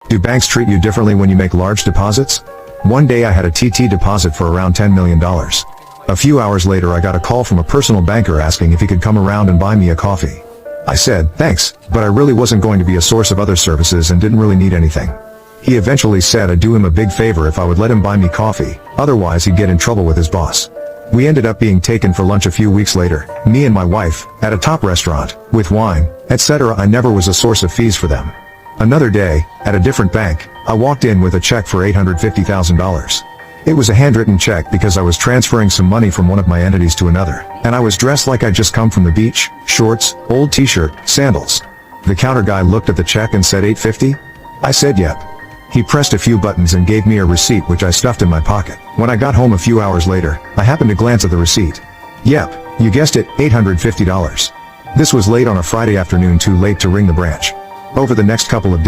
Do banks treat you differently when you make large deposits? One day I had a TT deposit for around $10 million. A few hours later I got a call from a personal banker asking if he could come around and buy me a coffee. I said, thanks, but I really wasn't going to be a source of other services and didn't really need anything. He eventually said I'd do him a big favor if I would let him buy me coffee, otherwise he'd get in trouble with his boss. We ended up being taken for lunch a few weeks later, me and my wife, at a top restaurant, with wine, etc. I never was a source of fees for them. Another day, at a different bank, I walked in with a check for $850,000. It was a handwritten check because I was transferring some money from one of my entities to another, and I was dressed like I'd just come from the beach, shorts, old t-shirt, sandals. The counter guy looked at the check and said $850? I said yep. He pressed a few buttons and gave me a receipt which I stuffed in my pocket. When I got home a few hours later, I happened to glance at the receipt. Yep, you guessed it, $850. This was late on a Friday afternoon, too late to ring the branch. Over the next couple of days,